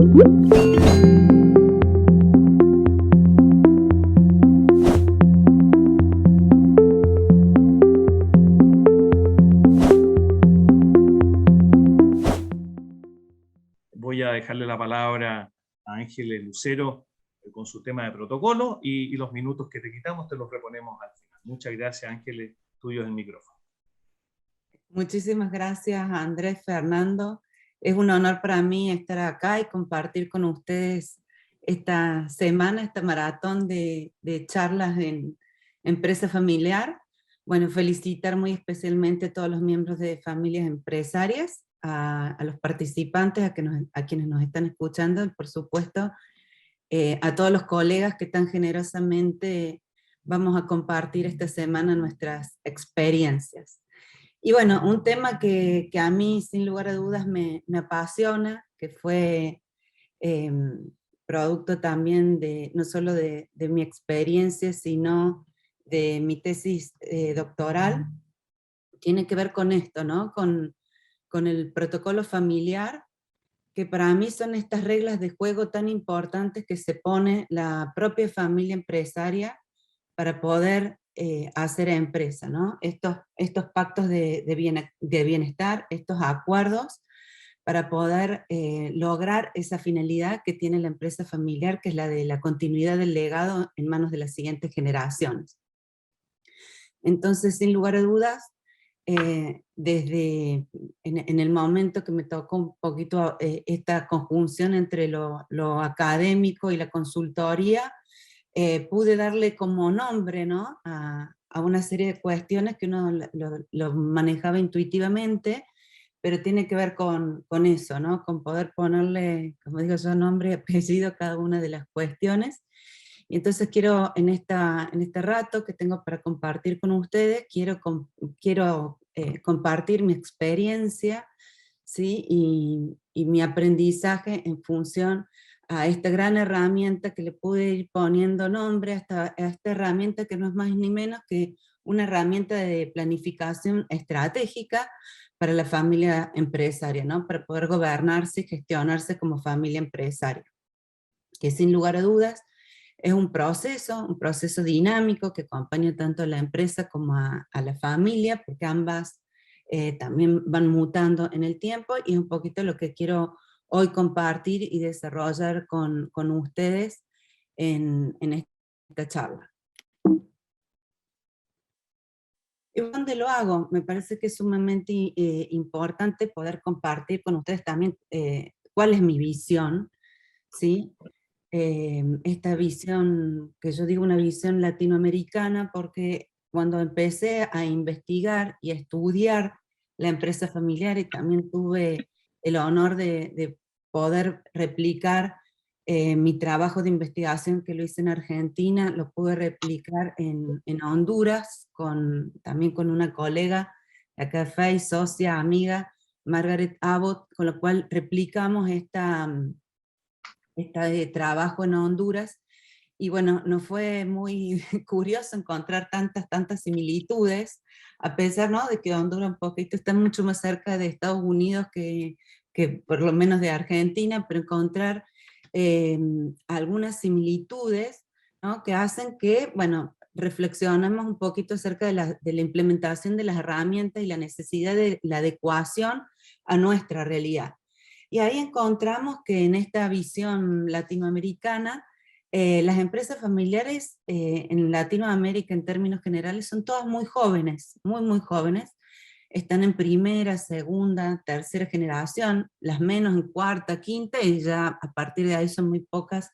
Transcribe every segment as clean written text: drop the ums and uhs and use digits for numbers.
Voy a dejarle la palabra a Ángeles Lucero con su tema de protocolo y los minutos que te quitamos te los reponemos al final. Muchas gracias, Ángeles, tuyo es el micrófono. Muchísimas gracias, Andrés, Fernando. Es un honor para mí estar acá y compartir con ustedes esta semana, esta maratón de charlas en empresa familiar. Bueno, felicitar muy especialmente a todos los miembros de familias empresarias, a los participantes, a quienes nos están escuchando, y por supuesto a todos los colegas que tan generosamente vamos a compartir esta semana nuestras experiencias. Y bueno, un tema que a mí sin lugar a dudas me apasiona, que fue producto también de, no solo de mi experiencia, sino de mi tesis doctoral, tiene que ver con esto, ¿no? Con el protocolo familiar, que para mí son estas reglas de juego tan importantes que se pone la propia familia empresaria para poder hacer empresa, ¿no? Estos pactos de bienestar, estos acuerdos para poder lograr esa finalidad que tiene la empresa familiar, que es la de la continuidad del legado en manos de las siguientes generaciones. Entonces, sin lugar a dudas, desde en el momento que me tocó un poquito esta conjunción entre lo académico y la consultoría, pude darle como nombre, ¿no? a una serie de cuestiones que uno lo manejaba intuitivamente, pero tiene que ver con eso, ¿no? Con poder ponerle, como digo yo, nombre y apellido a cada una de las cuestiones. Y entonces quiero, en este rato que tengo para compartir con ustedes, quiero compartir mi experiencia, ¿sí? Y mi aprendizaje en función a esta gran herramienta que le pude ir poniendo nombre, a esta herramienta que no es más ni menos que una herramienta de planificación estratégica para la familia empresaria, ¿no? Para poder gobernarse y gestionarse como familia empresaria, que sin lugar a dudas es un proceso dinámico que acompaña tanto a la empresa como a la familia, porque ambas también van mutando en el tiempo, y es un poquito lo que quiero hoy compartir y desarrollar con ustedes en esta charla. ¿Y dónde lo hago? Me parece que es sumamente importante poder compartir con ustedes también cuál es mi visión, ¿sí? Esta visión, que yo digo una visión latinoamericana, porque cuando empecé a investigar y a estudiar la empresa familiar, y también tuve el honor de poder replicar mi trabajo de investigación que lo hice en Argentina, lo pude replicar en Honduras, también con una colega de acá de FEI, socia, amiga, Margaret Abbott, con lo cual replicamos de trabajo en Honduras, y bueno, nos fue muy curioso encontrar tantas similitudes, a pesar, ¿no?, de que Honduras un poquito está mucho más cerca de Estados Unidos que por lo menos de Argentina, pero encontrar algunas similitudes, ¿no?, que hacen que, bueno, reflexionemos un poquito acerca de la implementación de las herramientas y la necesidad de la adecuación a nuestra realidad. Y ahí encontramos que en esta visión latinoamericana, las empresas familiares en Latinoamérica en términos generales son todas muy jóvenes, muy jóvenes. Están en primera, segunda, tercera generación, las menos en cuarta, quinta, y ya a partir de ahí son muy pocas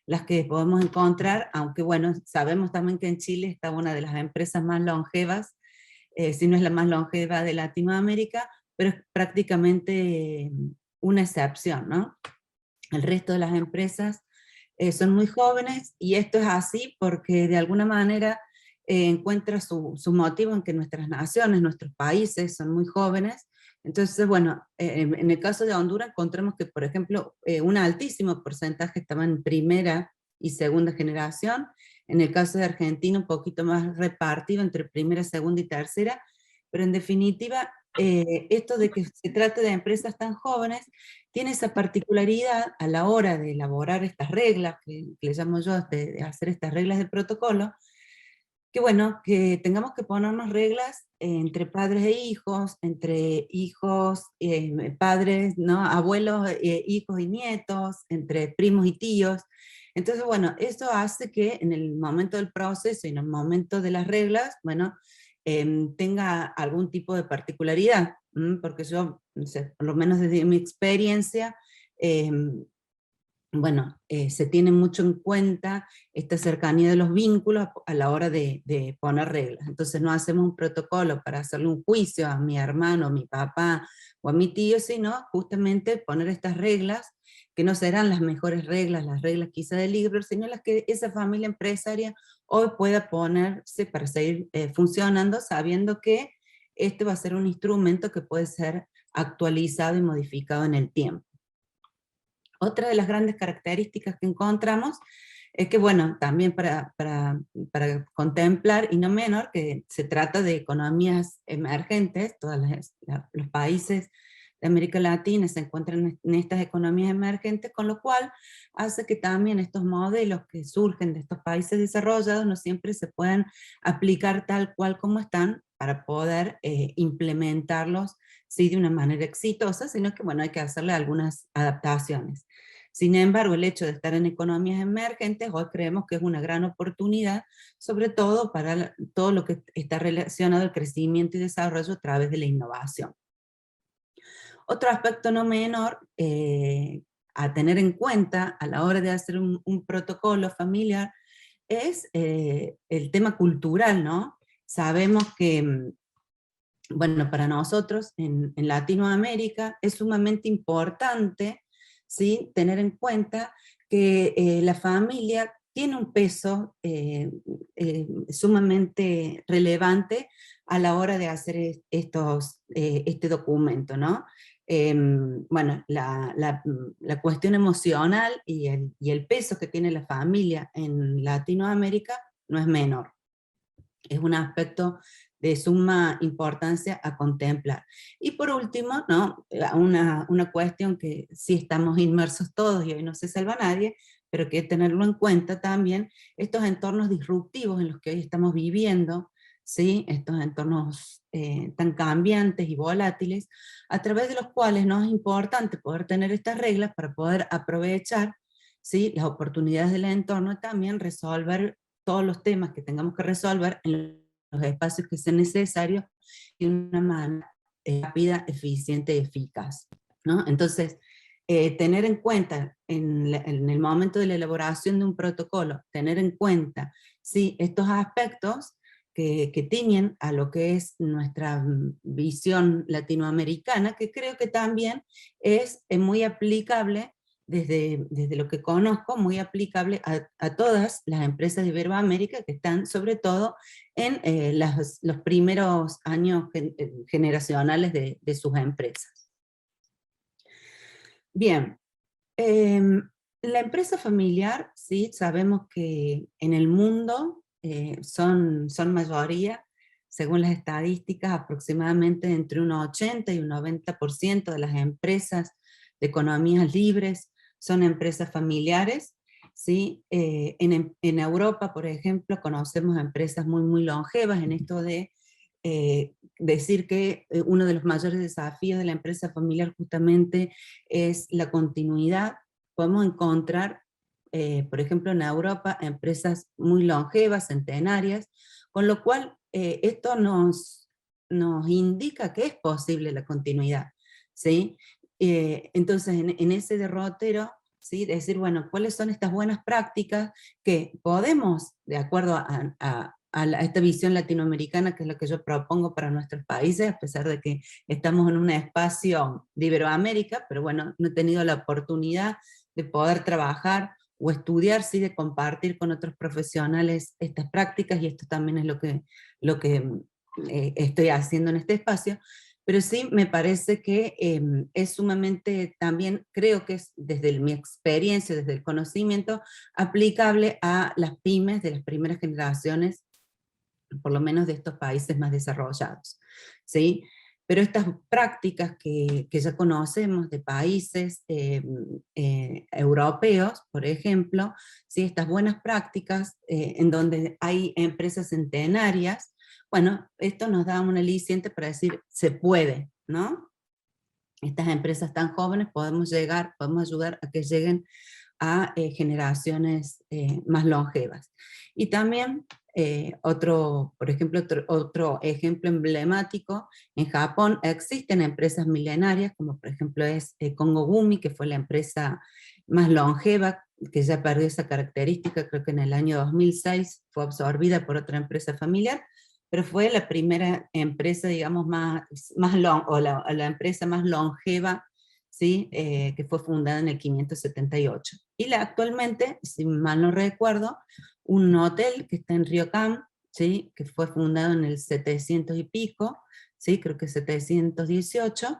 las que podemos encontrar, aunque bueno, sabemos también que en Chile está una de las empresas más longevas, si no es la más longeva de Latinoamérica, pero es prácticamente una excepción, ¿no? El resto de las empresas son muy jóvenes, y esto es así porque de alguna manera encuentra su motivo en que nuestras naciones, nuestros países son muy jóvenes. Entonces, bueno, en el caso de Honduras encontramos que, por ejemplo, un altísimo porcentaje estaba en primera y segunda generación. En el caso de Argentina un poquito más repartido entre primera, segunda y tercera, pero en definitiva esto de que se trate de empresas tan jóvenes tiene esa particularidad a la hora de elaborar estas reglas, que le llamo yo, de hacer estas reglas de protocolo, que bueno, que tengamos que ponernos reglas entre padres e hijos, entre hijos, padres, ¿no? Abuelos, hijos y nietos, entre primos y tíos. Entonces, bueno, eso hace que en el momento del proceso y en el momento de las reglas, bueno, tenga algún tipo de particularidad, porque yo, no sé, por lo menos desde mi experiencia, bueno, se tiene mucho en cuenta esta cercanía de los vínculos a la hora de poner reglas. Entonces no hacemos un protocolo para hacerle un juicio a mi hermano, a mi papá o a mi tío, sino justamente poner estas reglas, que no serán las mejores reglas, las reglas quizá del libro, sino las que esa familia empresaria hoy pueda ponerse para seguir funcionando, sabiendo que este va a ser un instrumento que puede ser actualizado y modificado en el tiempo. Otra de las grandes características que encontramos es que, bueno, también para contemplar, y no menor, que se trata de economías emergentes, todos los países de América Latina se encuentran en estas economías emergentes, con lo cual hace que también estos modelos que surgen de estos países desarrollados no siempre se puedan aplicar tal cual como están para poder implementarlos sí, de una manera exitosa, sino que bueno, hay que hacerle algunas adaptaciones. Sin embargo, el hecho de estar en economías emergentes, hoy creemos que es una gran oportunidad, sobre todo para todo lo que está relacionado al crecimiento y desarrollo a través de la innovación. Otro aspecto no menor a tener en cuenta a la hora de hacer un protocolo familiar es el tema cultural, ¿no? Sabemos que bueno, para nosotros en Latinoamérica es sumamente importante, ¿sí?, tener en cuenta que la familia tiene un peso sumamente relevante a la hora de hacer este documento, ¿no? Bueno, la cuestión emocional y el peso que tiene la familia en Latinoamérica no es menor. Es un aspecto de suma importancia a contemplar. Y por último, ¿no?, una cuestión que sí estamos inmersos todos y hoy no se salva nadie, pero que hay que tenerlo en cuenta también, estos entornos disruptivos en los que hoy estamos viviendo, ¿sí?, estos entornos tan cambiantes y volátiles, a través de los cuales nos es importante poder tener estas reglas para poder aprovechar, ¿sí?, las oportunidades del entorno y también resolver todos los temas que tengamos que resolver en los espacios que sean necesarios de una manera rápida, eficiente y eficaz, ¿no? Entonces, tener en cuenta en el momento de la elaboración de un protocolo, tener en cuenta ¿sí?, estos aspectos que tiñen a lo que es nuestra visión latinoamericana, que creo que también es muy aplicable desde lo que conozco, muy aplicable a todas las empresas de Iberoamérica que están sobre todo en los primeros años generacionales de sus empresas. Bien, la empresa familiar, sí, sabemos que en el mundo son mayoría, según las estadísticas, aproximadamente entre un 80 y un 90% de las empresas de economías libres son empresas familiares, ¿sí? En Europa, por ejemplo, conocemos empresas muy longevas en esto de decir que uno de los mayores desafíos de la empresa familiar justamente es la continuidad. Podemos encontrar, por ejemplo, en Europa, empresas muy longevas, centenarias, con lo cual esto nos indica que es posible la continuidad, ¿sí? Entonces, en ese derrotero, ¿sí?, decir, bueno, ¿cuáles son estas buenas prácticas que podemos, de acuerdo a esta visión latinoamericana, que es lo que yo propongo para nuestros países, a pesar de que estamos en un espacio de Iberoamérica, pero bueno, no he tenido la oportunidad de poder trabajar o estudiar, sí, de compartir con otros profesionales estas prácticas, y esto también es lo que estoy haciendo en este espacio, pero sí me parece que es sumamente, también creo que es desde mi experiencia, desde el conocimiento, aplicable a las pymes de las primeras generaciones, por lo menos de estos países más desarrollados, ¿sí? pero estas prácticas que ya conocemos de países europeos, por ejemplo, ¿sí? Estas buenas prácticas en donde hay empresas centenarias, bueno, esto nos da un aliciente para decir, se puede, ¿no? Estas empresas tan jóvenes podemos ayudar a que lleguen a generaciones más longevas. Y también por ejemplo, otro ejemplo emblemático, en Japón existen empresas milenarias, como por ejemplo es Kongo Gumi, que fue la empresa más longeva, que ya perdió esa característica, creo que en el año 2006 fue absorbida por otra empresa familiar, pero fue la primera empresa, digamos, la empresa más longeva, ¿sí? Que fue fundada en el 578. Y actualmente, si mal no recuerdo, un hotel que está en Ryokan, ¿sí? Que fue fundado en el 700 y pico, ¿sí? Creo que 718,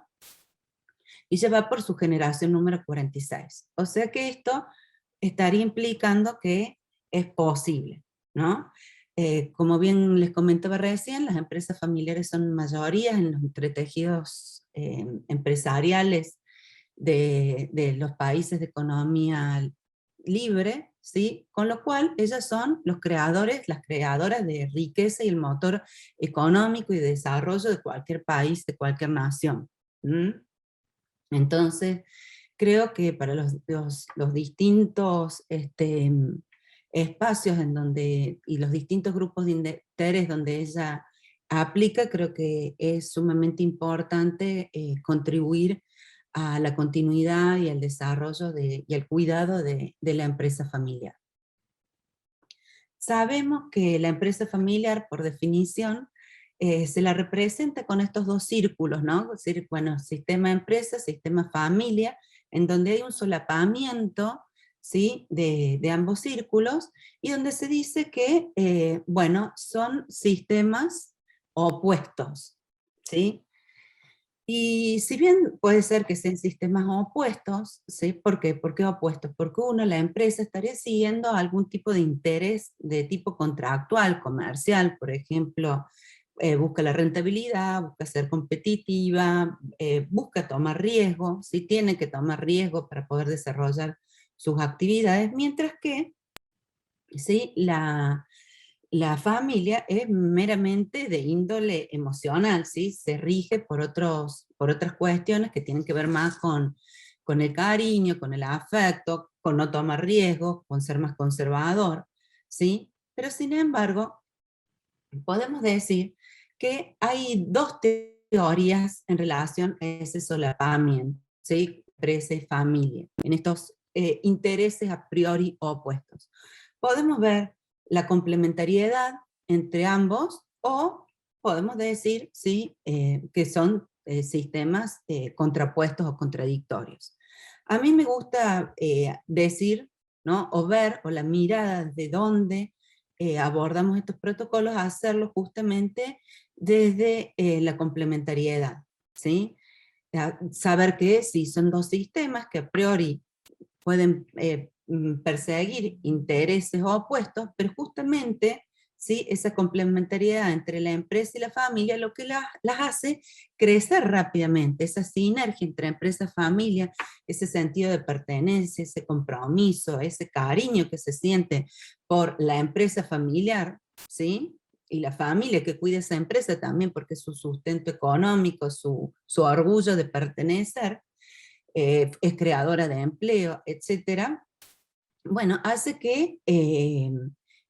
y ya va por su generación número 46. O sea que esto estaría implicando que es posible, ¿no? Como bien les comentaba recién, las empresas familiares son mayorías en los entretejidos empresariales de los países de economía libre, ¿sí? Con lo cual ellas son los creadores, las creadoras de riqueza y el motor económico y de desarrollo de cualquier país, de cualquier nación. ¿Mm? Entonces, creo que para los distintos espacios en donde, y los distintos grupos de interés donde ella aplica, creo que es sumamente importante contribuir a la continuidad y al desarrollo y al cuidado de la empresa familiar. Sabemos que la empresa familiar, por definición, se la representa con estos dos círculos, ¿no? Es decir, bueno, sistema empresa, sistema familia, en donde hay un solapamiento, ¿sí? de ambos círculos, y donde se dice que, bueno, son sistemas opuestos, ¿sí? Y si bien puede ser que sean sistemas opuestos, ¿sí? ¿Por qué? ¿Por qué opuestos? Porque uno, la empresa, estaría siguiendo algún tipo de interés de tipo contractual, comercial, por ejemplo, busca la rentabilidad, busca ser competitiva, busca tomar riesgo, ¿sí? Tiene que tomar riesgo para poder desarrollar sus actividades, mientras que, ¿sí? La familia es meramente de índole emocional, ¿sí? Se rige por otras cuestiones que tienen que ver más con el cariño, con el afecto, con no tomar riesgos, con ser más conservador, ¿sí? Pero sin embargo, podemos decir que hay dos teorías en relación a ese solapamiento, ¿sí? Empresa y familia, en estos intereses a priori opuestos. Podemos ver la complementariedad entre ambos, o podemos decir, ¿sí? Que son sistemas contrapuestos o contradictorios. A mí me gusta decir, ¿no? O ver, o la mirada de dónde abordamos estos protocolos, a hacerlo justamente desde la complementariedad, ¿sí? Saber que sí, son dos sistemas que a priori pueden perseguir intereses opuestos, pero justamente, ¿sí? Esa complementariedad entre la empresa y la familia lo que las hace crecer rápidamente, esa sinergia entre empresa y familia, ese sentido de pertenencia, ese compromiso, ese cariño que se siente por la empresa familiar, ¿sí? Y la familia que cuida esa empresa también, porque es su sustento económico, su orgullo de pertenecer, es creadora de empleo, etcétera. Bueno, hace que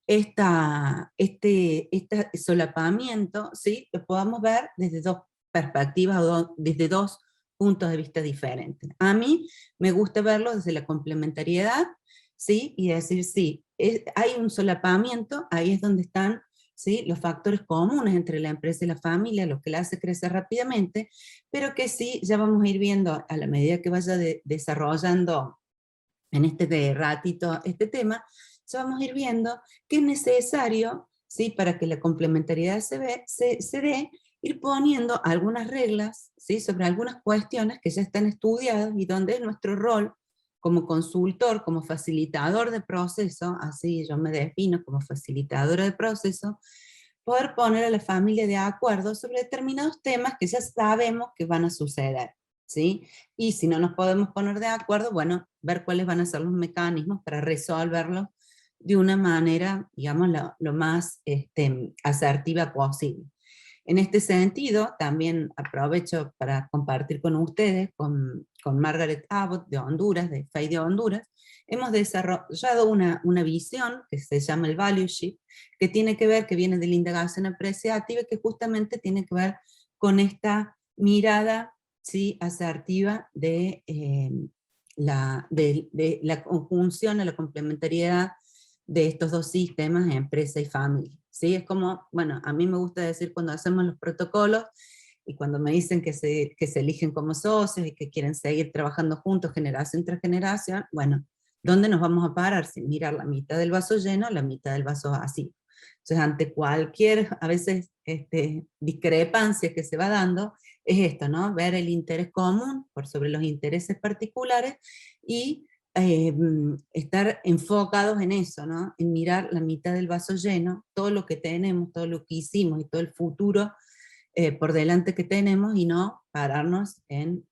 este solapamiento, ¿sí? Lo podamos ver desde dos perspectivas o desde dos puntos de vista diferentes. A mí me gusta verlo desde la complementariedad, ¿sí? Y decir, sí, hay un solapamiento, ahí es donde están, ¿sí? Los factores comunes entre la empresa y la familia, lo que la hace crecer rápidamente, pero que sí, ya vamos a ir viendo a la medida que vaya desarrollando en este ratito este tema, ya vamos a ir viendo que es necesario, ¿sí? Para que la complementariedad se dé, ir poniendo algunas reglas, ¿sí? Sobre algunas cuestiones que ya están estudiadas y donde es nuestro rol como consultor, como facilitador de proceso, así yo me defino como facilitadora de proceso, poder poner a la familia de acuerdo sobre determinados temas que ya sabemos que van a suceder, ¿sí? Y si no nos podemos poner de acuerdo, bueno, ver cuáles van a ser los mecanismos para resolverlo de una manera, digamos, lo más asertiva posible. En este sentido, también aprovecho para compartir con ustedes, con Margaret Abbott de Honduras, de FEI de Honduras, hemos desarrollado una visión que se llama el Value Shift, que tiene que ver, que viene de la indagación apreciativa, que justamente tiene que ver con esta mirada, ¿sí?, asertiva de la conjunción, la complementariedad de estos dos sistemas, empresa y familia. ¿Sí? Es como, bueno, a mí me gusta decir cuando hacemos los protocolos y cuando me dicen que se eligen como socios y que quieren seguir trabajando juntos generación tras generación, bueno, ¿dónde nos vamos a parar? Sin mirar la mitad del vaso lleno o la mitad del vaso vacío. Entonces, ante cualquier, a veces, discrepancia que se va dando, es esto, ¿no? Ver el interés común por sobre los intereses particulares y estar enfocados en eso, ¿no? En mirar la mitad del vaso lleno, todo lo que tenemos, todo lo que hicimos y todo el futuro por delante que tenemos, y no pararnos en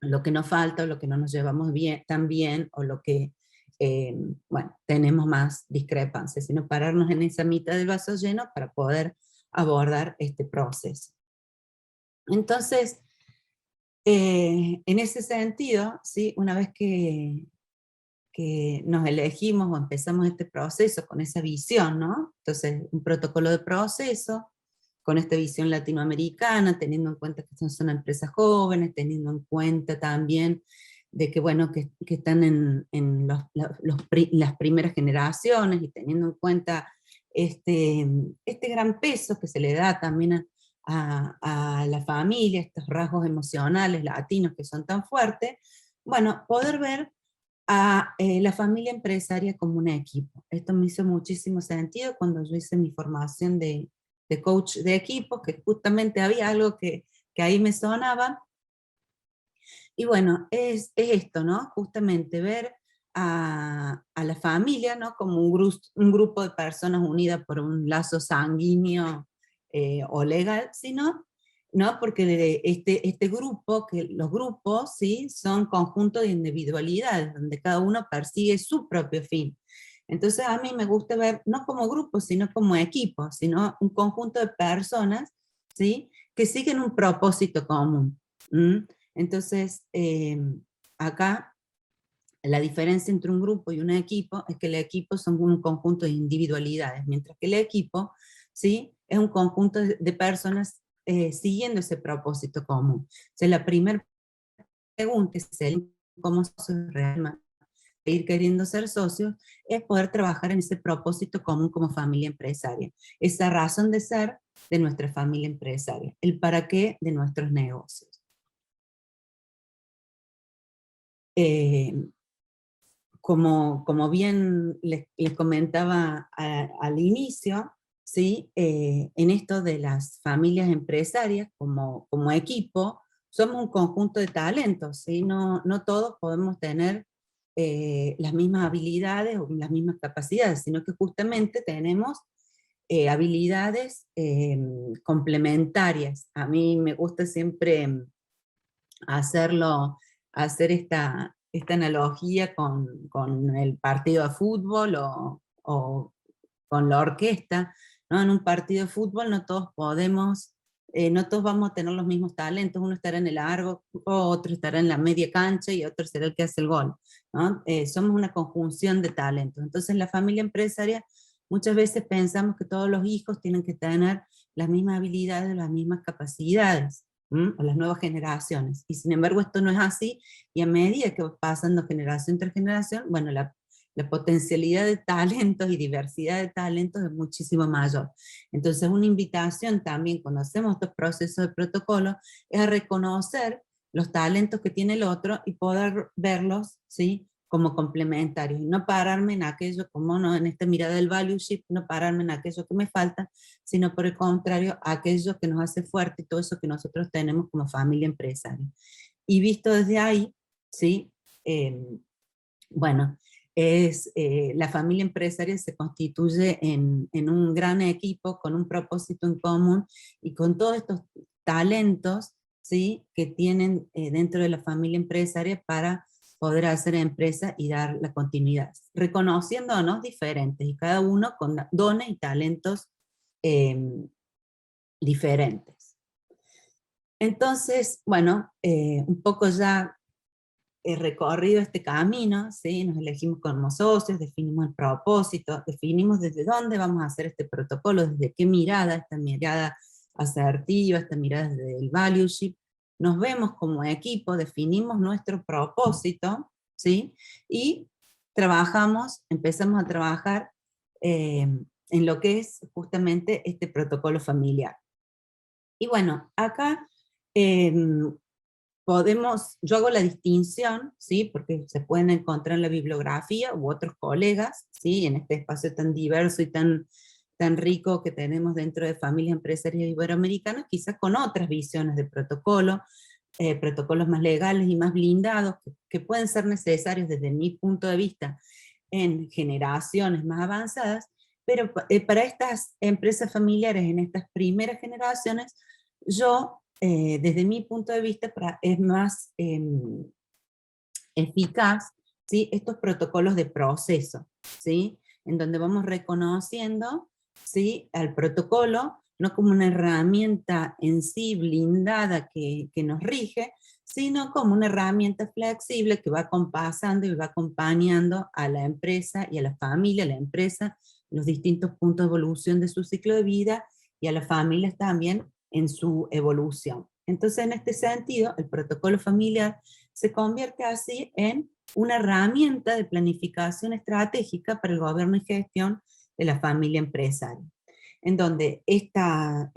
lo que nos falta o lo que no nos llevamos bien, tan bien, o lo que, bueno, tenemos más discrepancias, sino pararnos en esa mitad del vaso lleno para poder abordar este proceso. Entonces, en ese sentido, ¿sí?, una vez que nos elegimos o empezamos este proceso con esa visión, ¿no? Entonces, un protocolo de proceso, con esta visión latinoamericana, teniendo en cuenta que son empresas jóvenes, teniendo en cuenta también de que, bueno, que están en las primeras generaciones, y teniendo en cuenta este gran peso que se le da también a la familia, estos rasgos emocionales latinos que son tan fuertes, bueno, poder ver a la familia empresaria como un equipo. Esto me hizo muchísimo sentido cuando yo hice mi formación de coach de equipos, que justamente había algo que ahí me sonaba. Y bueno, es esto, ¿no? Justamente ver a la familia, ¿no?, como un grupo de personas unidas por un lazo sanguíneo o legal, sino, ¿no?, porque este grupo, que los grupos, ¿sí?, son conjuntos de individualidades, donde cada uno persigue su propio fin. Entonces a mí me gusta ver, no como grupos, sino como equipos, sino un conjunto de personas, ¿sí?, que siguen un propósito común. ¿Mm? Entonces, acá la diferencia entre un grupo y un equipo es que el equipo son un conjunto de individualidades, mientras que el equipo, ¿sí?, es un conjunto de personas siguiendo ese propósito común. O sea, la primera pregunta es cómo socios realmente ir queriendo ser socios, es poder trabajar en ese propósito común como familia empresaria, esa razón de ser de nuestra familia empresaria, el para qué de nuestros negocios. Como bien les comentaba al inicio, ¿sí?, en esto de las familias empresarias como equipo, somos un conjunto de talentos, ¿sí? No todos podemos tener las mismas habilidades o las mismas capacidades, sino que justamente tenemos habilidades complementarias. A mí me gusta siempre hacer esta analogía con el partido de fútbol o con la orquesta, ¿no? En un partido de fútbol no todos podemos, no todos vamos a tener los mismos talentos, uno estará en el largo, otro estará en la media cancha y otro será el que hace el gol, ¿no? Somos una conjunción de talentos. Entonces la familia empresaria, muchas veces pensamos que todos los hijos tienen que tener las mismas habilidades, las mismas capacidades, o las nuevas generaciones. Y sin embargo esto no es así, y a medida que va pasando generación tras generación, bueno, la potencialidad de talentos y diversidad de talentos es muchísimo mayor. Entonces una invitación también cuando hacemos estos procesos de protocolo es a reconocer los talentos que tiene el otro y poder verlos, ¿sí?, como complementarios, y no pararme en aquello, como no, en esta mirada del value shift, no pararme en aquello que me falta, sino por el contrario, aquello que nos hace fuerte y todo eso que nosotros tenemos como familia empresaria. Y visto desde ahí, ¿sí? Bueno, la familia empresaria se constituye en un gran equipo con un propósito en común y con todos estos talentos, ¿sí?, que tienen dentro de la familia empresaria para poder hacer empresa y dar la continuidad, reconociéndonos diferentes y cada uno con dones y talentos diferentes. Entonces, bueno, un poco ya he recorrido este camino, ¿sí? Nos elegimos como socios, definimos el propósito, definimos desde dónde vamos a hacer este protocolo, desde qué mirada, esta mirada asertiva, esta mirada desde el valueship, nos vemos como equipo, definimos nuestro propósito, ¿sí? Y empezamos a trabajar en lo que es justamente este protocolo familiar. Y bueno, acá yo hago la distinción, ¿sí?, porque se pueden encontrar en la bibliografía u otros colegas, ¿sí?, en este espacio tan diverso y tan rico que tenemos dentro de familias empresariales iberoamericanas, quizás con otras visiones de protocolo, protocolos más legales y más blindados, que pueden ser necesarios desde mi punto de vista en generaciones más avanzadas, pero para estas empresas familiares en estas primeras generaciones, yo, desde mi punto de vista, es más eficaz, ¿sí?, estos protocolos de proceso, ¿sí?, en donde vamos reconociendo, ¿sí?, al protocolo, no como una herramienta en sí blindada que nos rige, sino como una herramienta flexible que va acompasando y va acompañando a la empresa y a la familia, a la empresa, los distintos puntos de evolución de su ciclo de vida, y a las familias también en su evolución. Entonces, en este sentido, el protocolo familiar se convierte así en una herramienta de planificación estratégica para el gobierno y gestión de la familia empresaria, en donde esta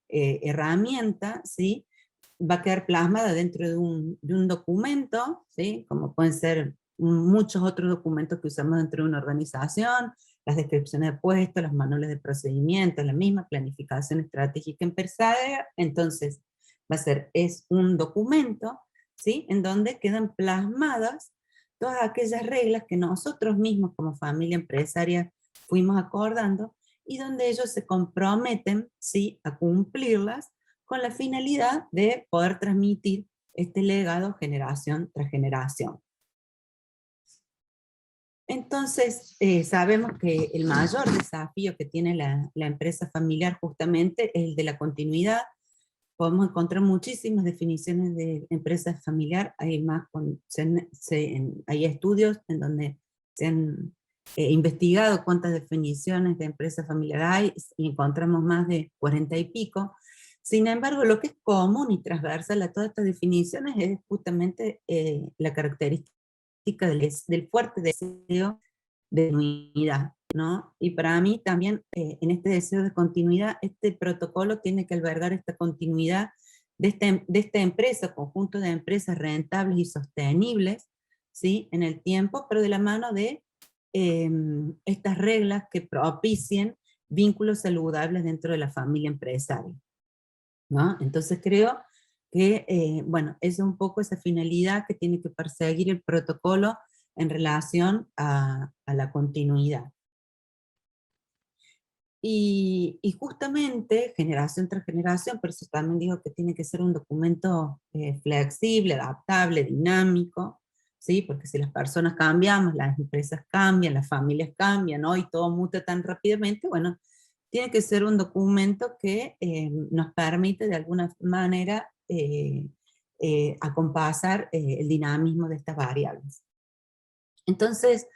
herramienta, ¿sí?, va a quedar plasmada dentro de un documento, ¿sí?, como pueden ser muchos otros documentos que usamos dentro de una organización, las descripciones de puestos, los manuales de procedimientos, la misma planificación estratégica empresaria. Entonces, es un documento, ¿sí?, en donde quedan plasmadas todas aquellas reglas que nosotros mismos como familia empresaria fuimos acordando, y donde ellos se comprometen, ¿sí?, a cumplirlas con la finalidad de poder transmitir este legado generación tras generación. Entonces, sabemos que el mayor desafío que tiene la empresa familiar justamente es el de la continuidad. Podemos encontrar muchísimas definiciones de empresa familiar, hay hay estudios en donde se han investigado cuántas definiciones de empresa familiar hay, y encontramos más de 40 y pico. Sin embargo, lo que es común y transversal a todas estas definiciones es justamente la característica del fuerte deseo de unidad, ¿no? Y para mí también, en este deseo de continuidad, este protocolo tiene que albergar esta continuidad de esta empresa, conjunto de empresas rentables y sostenibles, ¿sí?, en el tiempo, pero de la mano de estas reglas que propicien vínculos saludables dentro de la familia empresaria, ¿no? Entonces creo que, bueno, es un poco esa finalidad que tiene que perseguir el protocolo en relación a la continuidad. Y justamente, generación tras generación, por eso también digo que tiene que ser un documento flexible, adaptable, dinámico, ¿sí?, porque si las personas cambiamos, las empresas cambian, las familias cambian, ¿no?, y todo muta tan rápidamente, bueno, tiene que ser un documento que nos permite de alguna manera acompasar el dinamismo de estas variables. Entonces,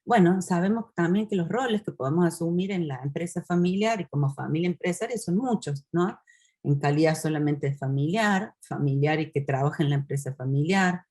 bueno, sabemos también que los roles que podemos asumir en la empresa familiar y como familia empresaria son muchos, ¿no? En calidad solamente de familiar, familiar y que trabaja en la empresa familiar,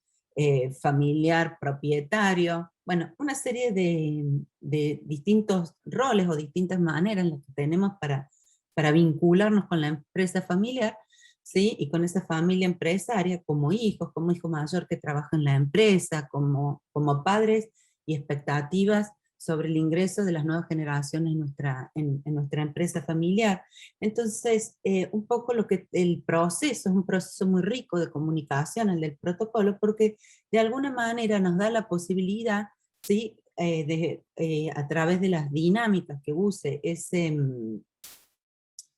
familiar propietario, bueno, una serie de distintos roles o distintas maneras en las que tenemos para vincularnos con la empresa familiar, ¿sí?, y con esa familia empresaria como hijo mayor que trabaja en la empresa, como padres, y expectativas sobre el ingreso de las nuevas generaciones en nuestra empresa familiar. Entonces, un poco el proceso es un proceso muy rico de comunicación, el del protocolo, porque de alguna manera nos da la posibilidad, ¿sí?, a través de las dinámicas que use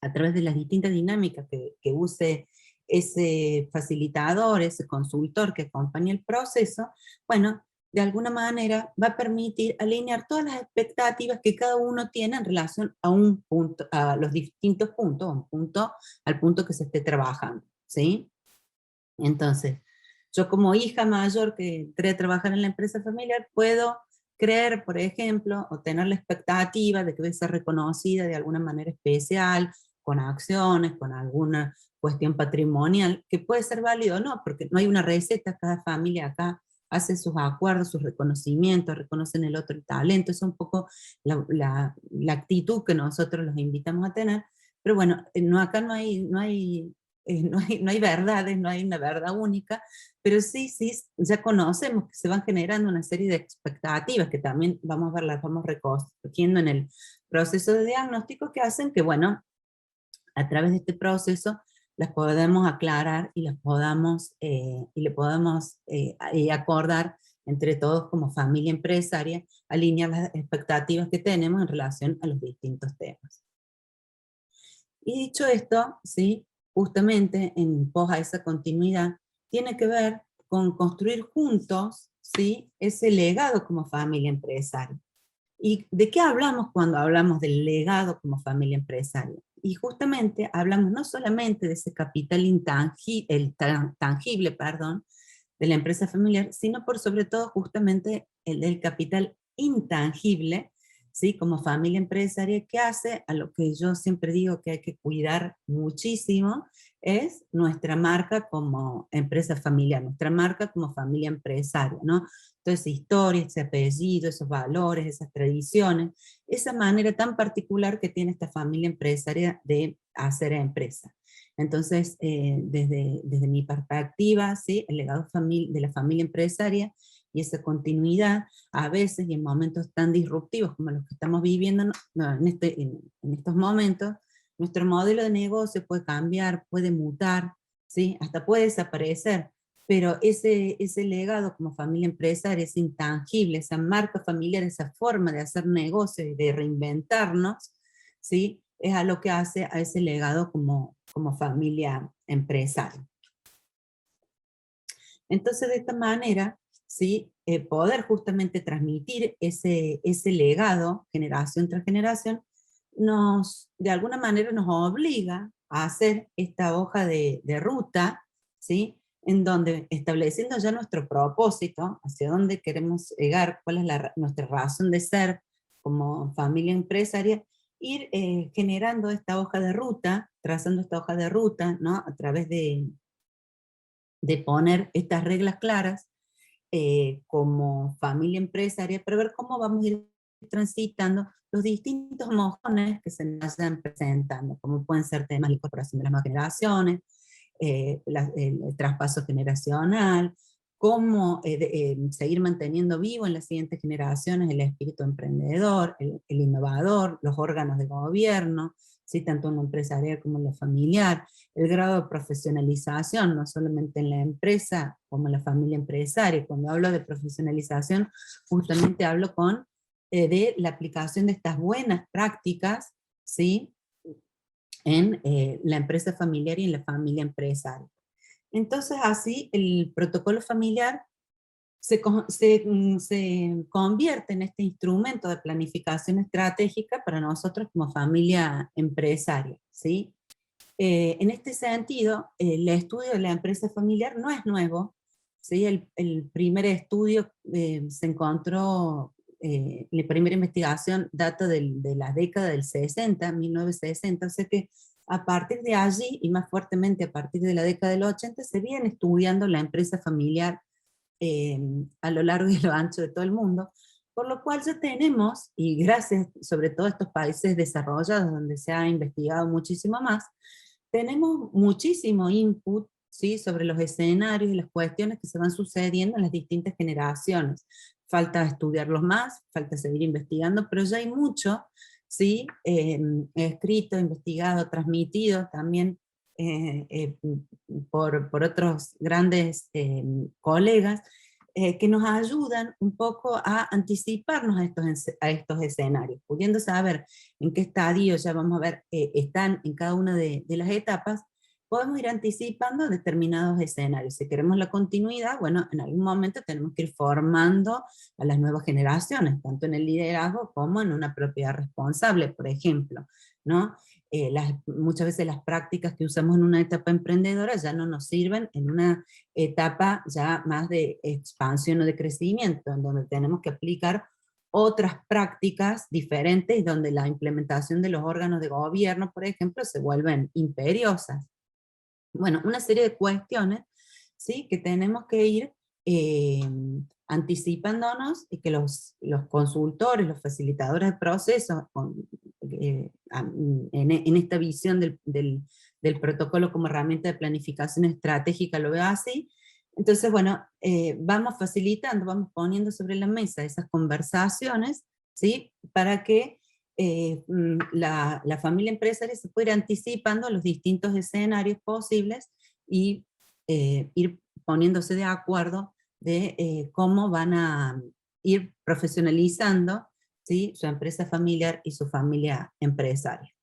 a través de las distintas dinámicas que use ese facilitador, ese consultor que acompaña el proceso, bueno, de alguna manera va a permitir alinear todas las expectativas que cada uno tiene en relación a un punto, a los distintos puntos, al punto que se esté trabajando, ¿sí? Entonces, yo como hija mayor que entré a trabajar en la empresa familiar, puedo creer, por ejemplo, o tener la expectativa de que voy a ser reconocida de alguna manera especial, con acciones, con alguna cuestión patrimonial, que puede ser válido o no, porque no hay una receta, cada familia acá hace sus acuerdos, sus reconocimientos, reconocen el otro talento, es un poco la actitud que nosotros los invitamos a tener, pero bueno, no, acá no hay verdades, no hay una verdad única, pero sí, ya conocemos que se van generando una serie de expectativas que también vamos a ver, las vamos recogiendo en el proceso de diagnóstico, que hacen que, bueno, a través de este proceso las podemos aclarar y le podamos acordar entre todos como familia empresaria, alinear las expectativas que tenemos en relación a los distintos temas. Y dicho esto, ¿sí? Justamente en pos a esa continuidad, tiene que ver con construir juntos, ¿sí? Ese legado como familia empresaria. ¿Y de qué hablamos cuando hablamos del legado como familia empresaria? Y justamente hablamos no solamente de ese capital tangible, perdón, de la empresa familiar, sino por sobre todo justamente el del capital intangible, ¿sí? Como familia empresaria, que hace a lo que yo siempre digo que hay que cuidar muchísimo, es nuestra marca como empresa familiar, nuestra marca como familia empresaria, ¿no? Toda esa historia, ese apellido, esos valores, esas tradiciones, esa manera tan particular que tiene esta familia empresaria de hacer empresa. Entonces, desde mi perspectiva, ¿sí? El legado de la familia empresaria y esa continuidad, a veces y en momentos tan disruptivos como los que estamos viviendo en estos momentos, nuestro modelo de negocio puede cambiar, puede mutar, ¿sí? Hasta puede desaparecer, pero ese legado como familia empresaria, ese intangible, esa marca familiar, esa forma de hacer negocio y de reinventarnos, ¿sí? Es a lo que hace a ese legado como familia empresaria. Entonces, de esta manera, ¿sí? Poder justamente transmitir ese legado, generación tras generación, de alguna manera nos obliga a hacer esta hoja de ruta, ¿sí? En donde, estableciendo ya nuestro propósito, hacia dónde queremos llegar, cuál es nuestra razón de ser como familia empresaria, ir generando esta hoja de ruta, trazando esta hoja de ruta, ¿no? A través de poner estas reglas claras como familia empresaria, para ver cómo vamos a ir transitando los distintos mojones que se nos vayan presentando, como pueden ser temas de incorporación de las nuevas generaciones, el traspaso generacional, cómo seguir manteniendo vivo en las siguientes generaciones el espíritu emprendedor, el innovador, los órganos de gobierno, ¿sí? Tanto en lo empresarial como en lo familiar, el grado de profesionalización, no solamente en la empresa como en la familia empresaria. Cuando hablo de profesionalización, justamente hablo de la aplicación de estas buenas prácticas, ¿sí? En la empresa familiar y en la familia empresaria. Entonces, así, el protocolo familiar se convierte en este instrumento de planificación estratégica para nosotros como familia empresaria, ¿sí? En este sentido, el estudio de la empresa familiar no es nuevo, ¿sí? El primer estudio se encontró, la primera investigación data de la década del 60, 1960, o sea que a partir de allí, y más fuertemente a partir de la década del 80, se viene estudiando la empresa familiar a lo largo y a lo ancho de todo el mundo, por lo cual ya tenemos, y gracias sobre todo a estos países desarrollados donde se ha investigado muchísimo más, tenemos muchísimo input, ¿sí? Sobre los escenarios y las cuestiones que se van sucediendo en las distintas generaciones. Falta estudiarlos más, falta seguir investigando, pero ya hay mucho, ¿sí? Escrito, investigado, transmitido también por otros grandes colegas, que nos ayudan un poco a anticiparnos a estos escenarios, pudiendo saber en qué estadio ya vamos a ver están en cada una de las etapas, podemos ir anticipando determinados escenarios. Si queremos la continuidad, bueno, en algún momento tenemos que ir formando a las nuevas generaciones, tanto en el liderazgo como en una propiedad responsable, por ejemplo, ¿no? Muchas veces las prácticas que usamos en una etapa emprendedora ya no nos sirven en una etapa ya más de expansión o de crecimiento, en donde tenemos que aplicar otras prácticas diferentes, donde la implementación de los órganos de gobierno, por ejemplo, se vuelven imperiosas. Bueno, una serie de cuestiones, ¿sí?, que tenemos que ir eh, anticipándonos, y que los consultores, los facilitadores de procesos, en esta visión del protocolo como herramienta de planificación estratégica, lo veo así. Entonces, bueno, vamos facilitando, vamos poniendo sobre la mesa esas conversaciones, ¿sí?, para que la familia empresaria se puede ir anticipando a los distintos escenarios posibles y ir poniéndose de acuerdo de cómo van a ir profesionalizando, ¿sí?, su empresa familiar y su familia empresaria.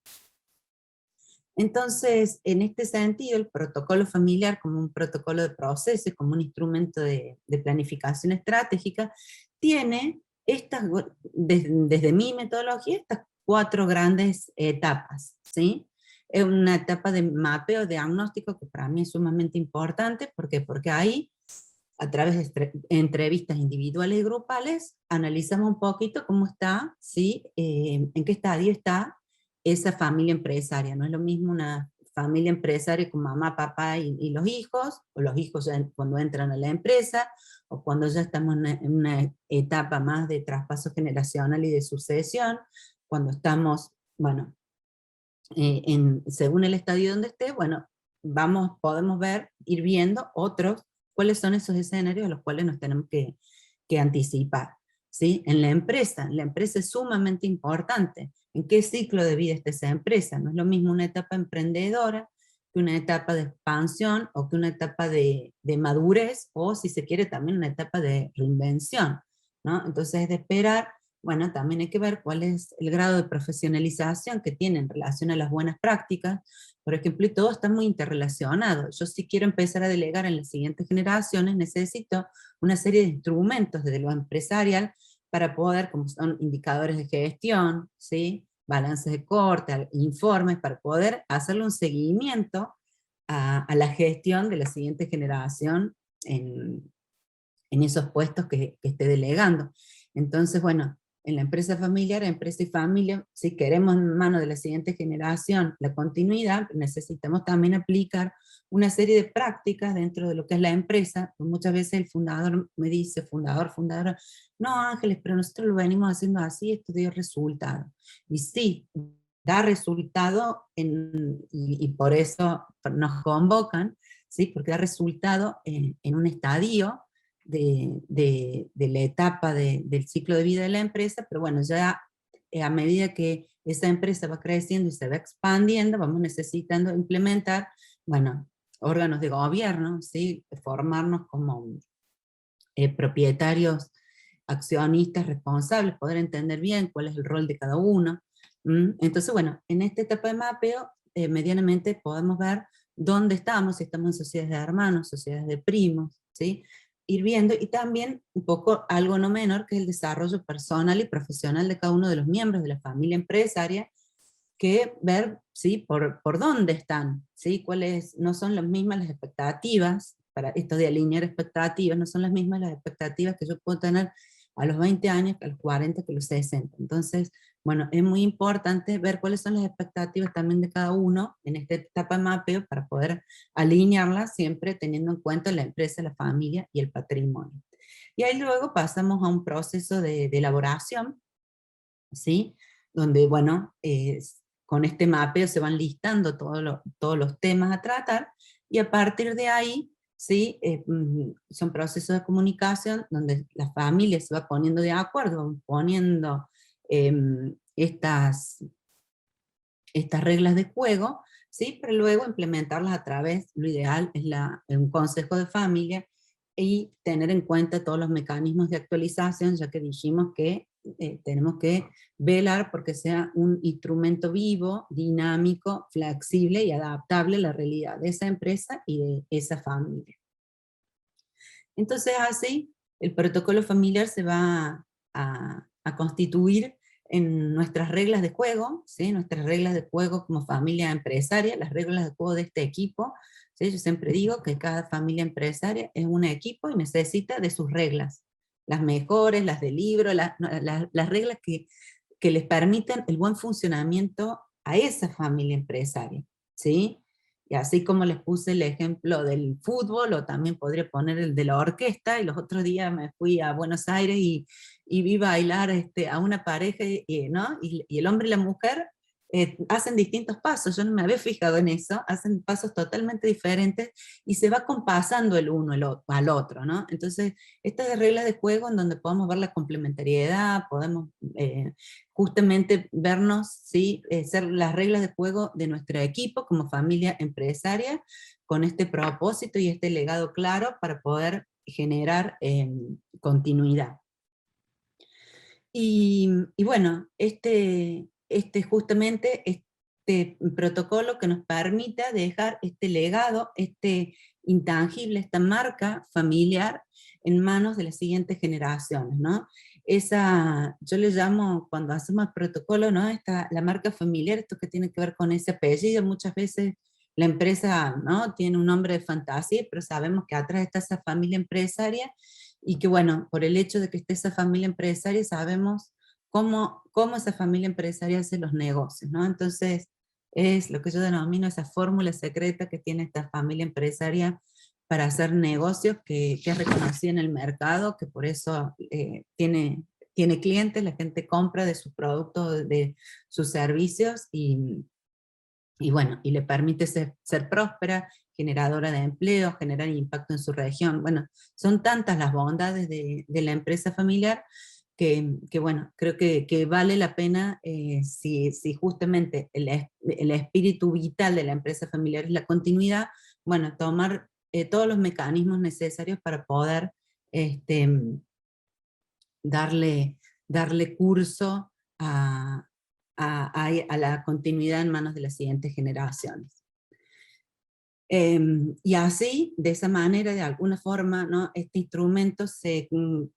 Entonces, en este sentido, el protocolo familiar como un protocolo de proceso y como un instrumento de planificación estratégica, tiene desde mi metodología, estas 4 grandes etapas, ¿sí? Es una etapa de mapeo, diagnóstico, que para mí es sumamente importante. ¿Por qué? Porque ahí, a través de entrevistas individuales y grupales, analizamos un poquito cómo está, ¿sí?, en qué estadio está esa familia empresaria. No es lo mismo una familia empresaria con mamá, papá y los hijos, o los hijos ya cuando entran a la empresa, o cuando ya estamos en una etapa más de traspaso generacional y de sucesión, cuando estamos, bueno, según el estadio donde esté, bueno, podemos ir viendo cuáles son esos escenarios a los cuales nos tenemos que anticipar, ¿sí? En la empresa es sumamente importante. ¿En qué ciclo de vida está esa empresa? No es lo mismo una etapa emprendedora que una etapa de expansión, o que una etapa de madurez, o si se quiere también una etapa de reinvención, ¿no? Entonces es de esperar. Bueno, también hay que ver cuál es el grado de profesionalización que tiene en relación a las buenas prácticas, por ejemplo, y todo está muy interrelacionado. Yo, si quiero empezar a delegar en las siguientes generaciones, necesito una serie de instrumentos desde lo empresarial para poder, como son indicadores de gestión, ¿sí?, balances de corte, informes, para poder hacerle un seguimiento a la gestión de la siguiente generación en esos puestos que esté delegando. Entonces, bueno, en la empresa familiar, empresa y familia, si queremos en mano de la siguiente generación la continuidad, necesitamos también aplicar una serie de prácticas dentro de lo que es la empresa. Muchas veces el fundador me dice, fundadora, no, Ángeles, pero nosotros lo venimos haciendo así, esto dio resultado. Y sí, da resultado, y por eso nos convocan, ¿sí?, porque da resultado en un estadio de la etapa del ciclo de vida de la empresa. Pero bueno, ya a medida que esa empresa va creciendo y se va expandiendo, vamos necesitando implementar, bueno, órganos de gobierno, ¿sí?, formarnos como propietarios, accionistas responsables, poder entender bien cuál es el rol de cada uno. Entonces, bueno, en esta etapa de mapeo, medianamente podemos ver dónde estamos, si estamos en sociedades de hermanos, sociedades de primos, ¿sí?, ir viendo. Y también un poco algo no menor, que es el desarrollo personal y profesional de cada uno de los miembros de la familia empresaria, que ver, ¿sí?, por dónde están, ¿sí?, no son las mismas las expectativas, para esto de alinear expectativas, no son las mismas las expectativas que yo puedo tener a los 20 años, que a los 40, que a los 60. Entonces, bueno, es muy importante ver cuáles son las expectativas también de cada uno en esta etapa de mapeo, para poder alinearlas siempre teniendo en cuenta la empresa, la familia y el patrimonio. Y ahí luego pasamos a un proceso de elaboración, ¿sí?, donde, bueno, con este mapeo se van listando todos los temas a tratar, y a partir de ahí, ¿sí?, son procesos de comunicación donde la familia se va poniendo de acuerdo, van poniendo estas reglas de juego, ¿sí?, pero luego implementarlas a través, lo ideal es un consejo de familia, y tener en cuenta todos los mecanismos de actualización, ya que dijimos que tenemos que velar porque sea un instrumento vivo, dinámico, flexible y adaptable a la realidad de esa empresa y de esa familia. Entonces así, el protocolo familiar se va a constituir en nuestras reglas de juego, ¿sí? Nuestras reglas de juego como familia empresaria, las reglas de juego de este equipo. ¿Sí? Yo siempre digo que cada familia empresaria es un equipo y necesita de sus reglas, las mejores, las del libro, las reglas que les permitan el buen funcionamiento a esa familia empresaria, ¿sí? Y así como les puse el ejemplo del fútbol, o también podría poner el de la orquesta, y los otros días me fui a Buenos Aires y vi bailar a una pareja, ¿no? Y el hombre y la mujer hacen distintos pasos, yo no me había fijado en eso, hacen pasos totalmente diferentes, y se va compasando el uno al otro, ¿no? Entonces, esta es regla de juego en donde podemos ver la complementariedad, podemos justamente vernos, ¿sí? Ser las reglas de juego de nuestro equipo como familia empresaria, con este propósito y este legado claro para poder generar continuidad. Y bueno, justamente este protocolo que nos permita dejar este legado, este intangible, esta marca familiar en manos de las siguientes generaciones, ¿no? Yo le llamo, cuando hacemos el protocolo, ¿no? La marca familiar, esto que tiene que ver con ese apellido, muchas veces la empresa, ¿no? Tiene un nombre de fantasía, pero sabemos que atrás está esa familia empresaria, y que bueno, por el hecho de que esté esa familia empresaria, sabemos cómo esa familia empresaria hace los negocios, ¿no? Entonces, es lo que yo denomino esa fórmula secreta que tiene esta familia empresaria para hacer negocios, que es reconocida en el mercado, que por eso tiene clientes, la gente compra de sus productos, de sus servicios, y bueno, y le permite ser próspera, generadora de empleo, generar impacto en su región. Bueno, son tantas las bondades de la empresa familiar que bueno, creo que vale la pena, si justamente el espíritu vital de la empresa familiar es la continuidad, bueno, tomar todos los mecanismos necesarios para poder este, darle curso a la continuidad en manos de las siguientes generaciones. Y así, de esa manera, de alguna forma, ¿no? Este instrumento,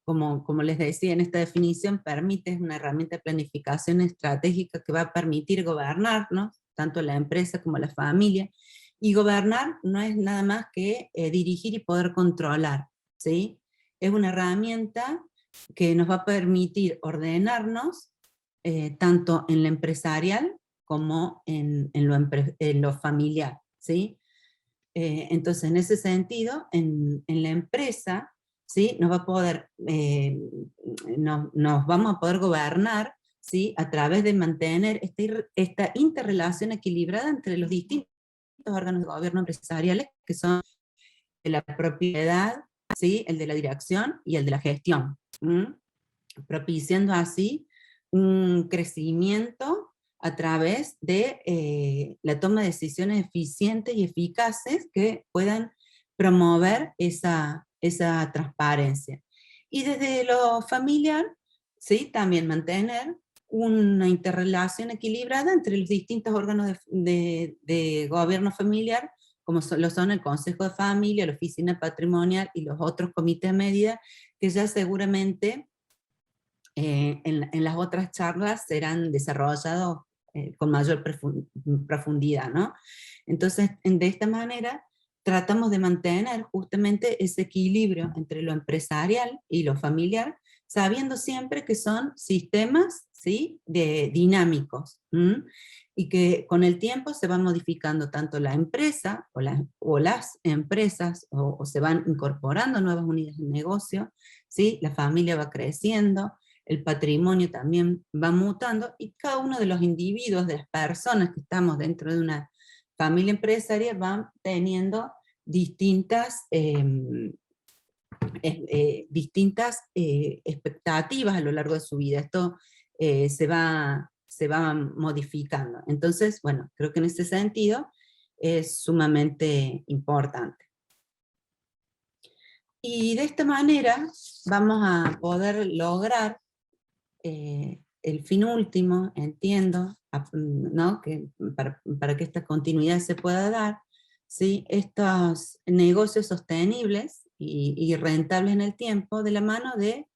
como les decía en esta definición, permite, es una herramienta de planificación estratégica que va a permitir gobernarnos, tanto la empresa como la familia, y gobernar no es nada más que dirigir y poder controlar, ¿sí? Es una herramienta que nos va a permitir ordenarnos, tanto en lo empresarial como en lo familiar, ¿sí? Entonces, en ese sentido, en la empresa, ¿sí? Nos vamos a poder gobernar, ¿sí? A través de mantener esta interrelación equilibrada entre los distintos órganos de gobierno empresariales, que son de la propiedad, ¿sí? El de la dirección y el de la gestión, propiciando así un crecimiento a través de la toma de decisiones eficientes y eficaces que puedan promover esa transparencia. Y desde lo familiar, ¿sí? También mantener una interrelación equilibrada entre los distintos órganos de gobierno familiar, como lo son el Consejo de Familia, la Oficina Patrimonial y los otros comités de medida, que ya seguramente en las otras charlas serán desarrollados con mayor profundidad, ¿no? Entonces, de esta manera, tratamos de mantener justamente ese equilibrio entre lo empresarial y lo familiar, sabiendo siempre que son sistemas, ¿sí? Dinámicos, y que con el tiempo se va modificando tanto la empresa o las empresas, o se van incorporando nuevas unidades de negocio, ¿sí? La familia va creciendo, el patrimonio también va mutando, y cada uno de los individuos, de las personas que estamos dentro de una familia empresaria, van teniendo distintas expectativas a lo largo de su vida. Esto se va modificando. Entonces, bueno, creo que en ese sentido es sumamente importante. Y de esta manera vamos a poder lograr el fin último, entiendo, ¿no? Que para que esta continuidad se pueda dar, ¿sí? Estos negocios sostenibles y rentables en el tiempo, de la mano de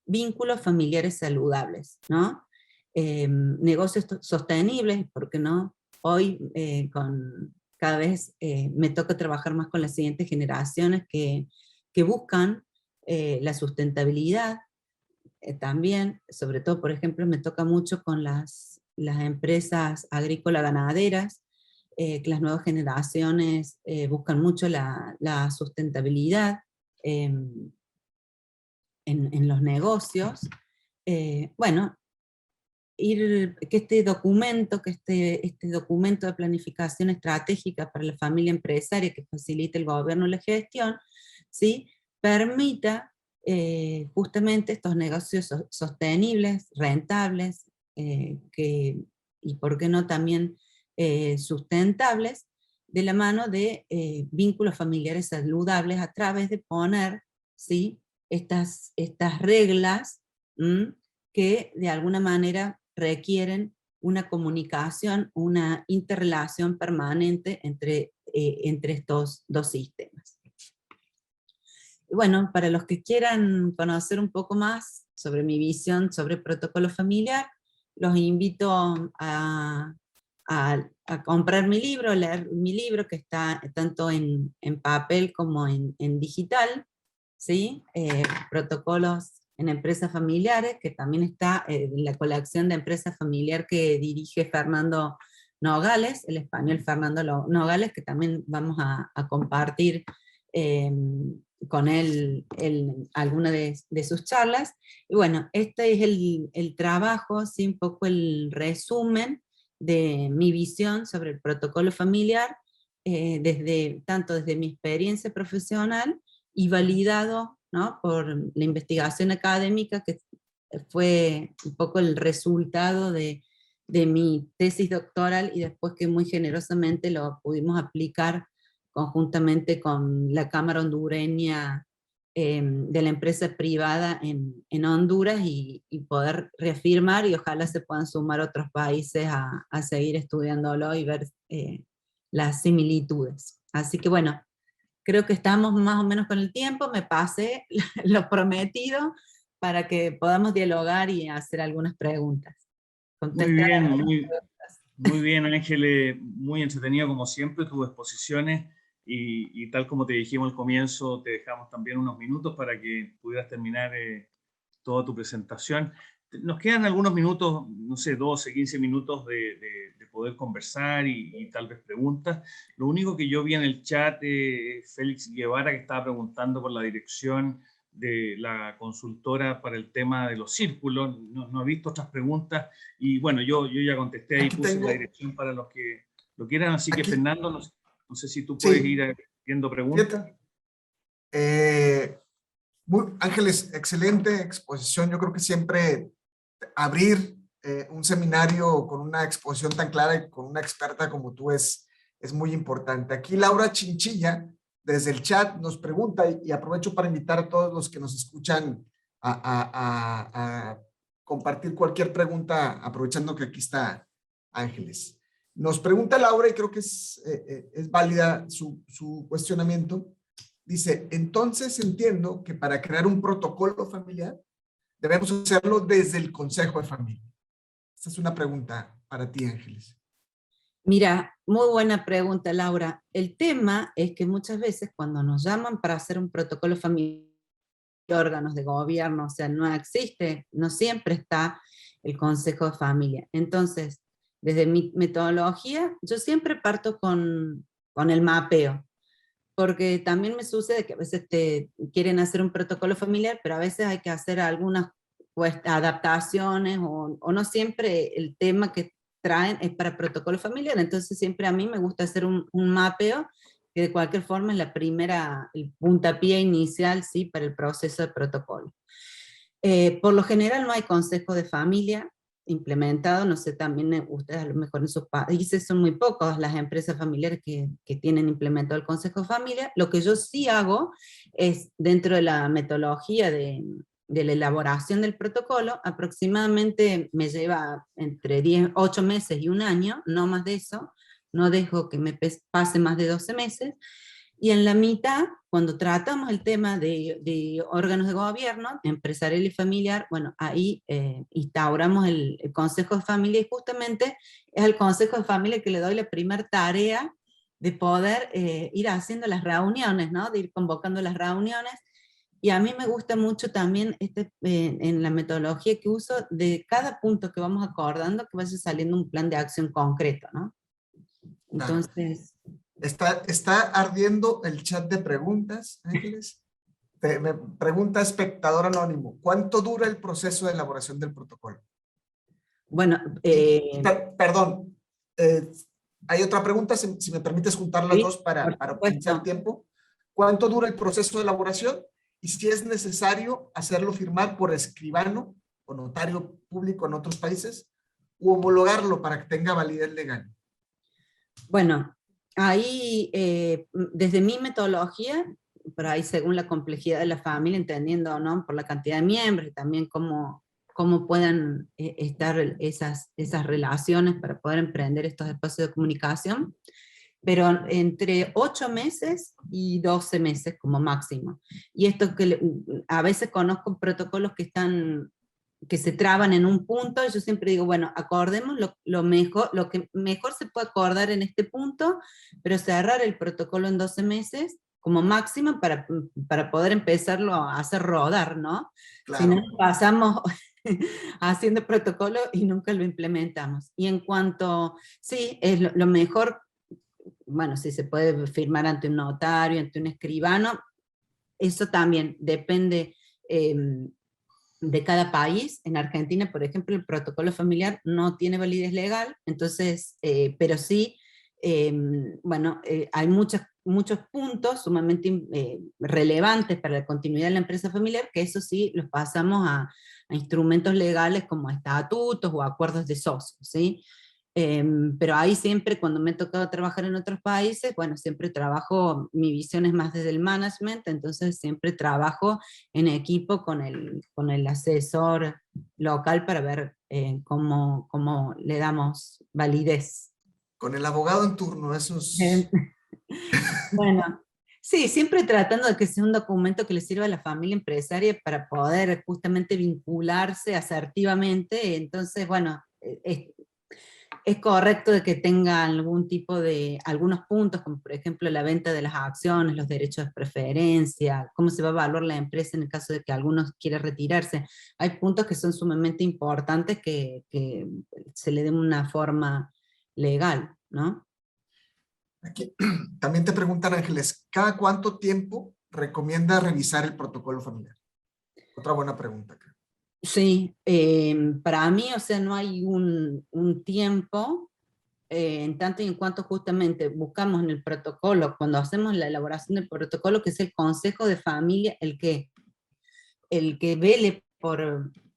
vínculos familiares saludables, ¿no? Negocios sostenibles, porque no, hoy cada vez me toca trabajar más con las siguientes generaciones que buscan la sustentabilidad, también, sobre todo, por ejemplo, me toca mucho con las empresas agrícola-ganaderas, que las nuevas generaciones buscan mucho la sustentabilidad en los negocios. Bueno, que este documento de planificación estratégica para la familia empresaria que facilita el gobierno la gestión, ¿sí? Permita justamente estos negocios sostenibles, rentables, y por qué no también sustentables, de la mano de vínculos familiares saludables a través de poner, ¿sí? estas reglas que de alguna manera requieren una comunicación, una interrelación permanente entre estos dos sistemas. Bueno, para los que quieran conocer un poco más sobre mi visión sobre protocolo familiar, los invito a comprar mi libro, a leer mi libro, que está tanto en papel como en digital, ¿sí? Protocolos en empresas familiares, que también está en la colección de empresas familiar que dirige Fernando Nogales, el español Fernando Nogales, que también vamos a compartir con él alguna de sus charlas. Y bueno, este es el trabajo, ¿sí? Un poco el resumen de mi visión sobre el protocolo familiar, tanto desde mi experiencia profesional y validado, ¿no? Por la investigación académica, que fue un poco el resultado de mi tesis doctoral, y después que muy generosamente lo pudimos aplicar conjuntamente con la Cámara Hondureña de la empresa privada en Honduras, y poder reafirmar, y ojalá se puedan sumar otros países a seguir estudiándolo y ver las similitudes. Así que bueno, creo que estamos más o menos con el tiempo, me pasé lo prometido para que podamos dialogar y hacer algunas preguntas. Muy Contestar bien, algunas preguntas. muy bien, Ángeles, muy entretenido como siempre tus exposiciones y tal como te dijimos al comienzo, te dejamos también unos minutos para que pudieras terminar toda tu presentación. Nos quedan algunos minutos, no sé, 12, 15 minutos de poder conversar y tal vez preguntas. Lo único que yo vi en el chat, Félix Guevara, que estaba preguntando por la dirección de la consultora para el tema de los círculos. No he visto otras preguntas y bueno, yo ya contesté ahí, Aquí puse la tengo, dirección para los que lo quieran, así que aquí, Fernando, no sé si tú puedes sí, ir viendo preguntas. fíjate. Ángeles, excelente exposición. Yo creo que siempre abrir un seminario con una exposición tan clara y con una experta como tú es muy importante. Aquí Laura Chinchilla, desde el chat, nos pregunta, y aprovecho para invitar a todos los que nos escuchan a compartir cualquier pregunta, aprovechando que aquí está Ángeles. Nos pregunta Laura, y creo que es válida su cuestionamiento. Dice, entonces entiendo que para crear un protocolo familiar debemos hacerlo desde el Consejo de Familia. Esta es una pregunta para ti, Ángeles. Mira, muy buena pregunta, Laura. El tema es que muchas veces cuando nos llaman para hacer un protocolo familiar, órganos de gobierno, o sea, no existe, no siempre está el Consejo de Familia. Entonces, desde mi metodología, yo siempre parto con el mapeo, porque también me sucede que a veces te quieren hacer un protocolo familiar, pero a veces hay que hacer algunas adaptaciones, o no siempre el tema que traen es para protocolo familiar. Entonces siempre a mí me gusta hacer un mapeo, que de cualquier forma es el puntapié inicial, ¿sí? Para el proceso de protocolo. Por lo general no hay consejo de familia, implementado, no sé, también ustedes a lo mejor en sus países son muy pocos las empresas familiares que tienen implementado el Consejo de Familia. Lo que yo sí hago es, dentro de la metodología de la elaboración del protocolo, aproximadamente me lleva entre 8 meses y un año, no más de eso, no dejo que me pase más de 12 meses, y en la mitad, cuando tratamos el tema de órganos de gobierno, empresarial y familiar, bueno, ahí instauramos el Consejo de Familia, y justamente es al Consejo de Familia que le doy la primera tarea de poder ir haciendo las reuniones, ¿no? De ir convocando las reuniones. Y a mí me gusta mucho también en la metodología que uso, de cada punto que vamos acordando, que vaya saliendo un plan de acción concreto, ¿no? Entonces... Está ardiendo el chat de preguntas, Ángeles. Me pregunta espectador anónimo, ¿cuánto dura el proceso de elaboración del protocolo? Bueno, perdón, hay otra pregunta, si me permites juntar las dos para optimizar tiempo. ¿Cuánto dura el proceso de elaboración? Y si es necesario hacerlo firmar por escribano o notario público en otros países, u homologarlo para que tenga validez legal. Bueno, ahí, desde mi metodología, por ahí según la complejidad de la familia, entendiendo, ¿no?, por la cantidad de miembros y también cómo puedan estar esas relaciones para poder emprender estos espacios de comunicación, pero entre 8 meses y 12 meses como máximo. Y esto que a veces conozco protocolos que se traban en un punto, y yo siempre digo, bueno, acordemos lo que mejor se puede acordar en este punto, pero cerrar el protocolo en 12 meses como máximo para poder empezarlo a hacer rodar, ¿no? Claro. Si no, pasamos haciendo protocolo y nunca lo implementamos. Y en cuanto, sí, es lo mejor, bueno, si se puede firmar ante un notario, ante un escribano, eso también depende de cada país. En Argentina, por ejemplo, el protocolo familiar no tiene validez legal, entonces, pero sí, bueno, hay muchos puntos sumamente relevantes para la continuidad de la empresa familiar, que eso sí los pasamos a instrumentos legales como estatutos o acuerdos de socios, ¿sí? Pero ahí siempre, cuando me he tocado trabajar en otros países, bueno, siempre trabajo, mi visión es más desde el management, entonces siempre trabajo en equipo con el asesor local para ver cómo le damos validez. Con el abogado en turno, esos... Bueno, sí, siempre tratando de que sea un documento que le sirva a la familia empresaria para poder justamente vincularse asertivamente. Entonces, bueno, es correcto de que tenga algún tipo de, algunos puntos, como por ejemplo la venta de las acciones, los derechos de preferencia, cómo se va a evaluar la empresa en el caso de que algunos quiera retirarse. Hay puntos que son sumamente importantes que se le den una forma legal, ¿no? Aquí también te preguntan, Ángeles, ¿cada cuánto tiempo recomienda revisar el protocolo familiar? Otra buena pregunta, creo. Sí, para mí, o sea, no hay un tiempo, en tanto y en cuanto justamente buscamos en el protocolo, cuando hacemos la elaboración del protocolo, que es el Consejo de Familia el que vele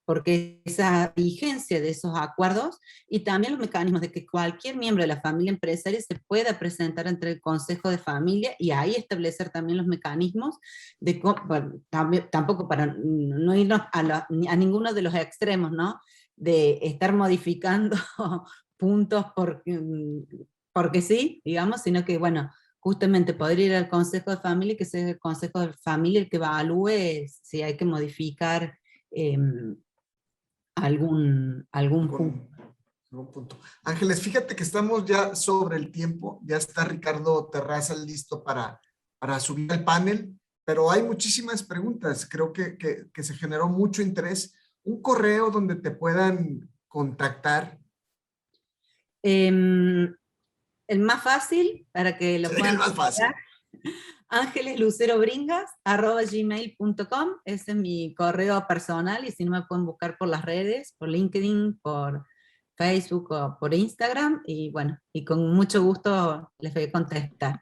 porque esa vigencia de esos acuerdos, y también los mecanismos de que cualquier miembro de la familia empresaria se pueda presentar ante el Consejo de Familia, y ahí establecer también los mecanismos de bueno, tampoco para no irnos a ninguno de los extremos, ¿no? De estar modificando puntos porque sí, digamos, sino que, bueno, justamente poder ir al Consejo de Familia y que sea el Consejo de Familia el que evalúe si hay que modificar algún punto. Ángeles, fíjate que estamos ya sobre el tiempo, ya está Ricardo Terraza listo para subir al panel, pero hay muchísimas preguntas, creo que se generó mucho interés. Un correo donde te puedan contactar. El más fácil, para que lo puedan... El más fácil. angeleslucerobringas@gmail.com, ese es mi correo personal, y si no me pueden buscar por las redes, por LinkedIn, por Facebook o por Instagram, y bueno, y con mucho gusto les voy a contestar.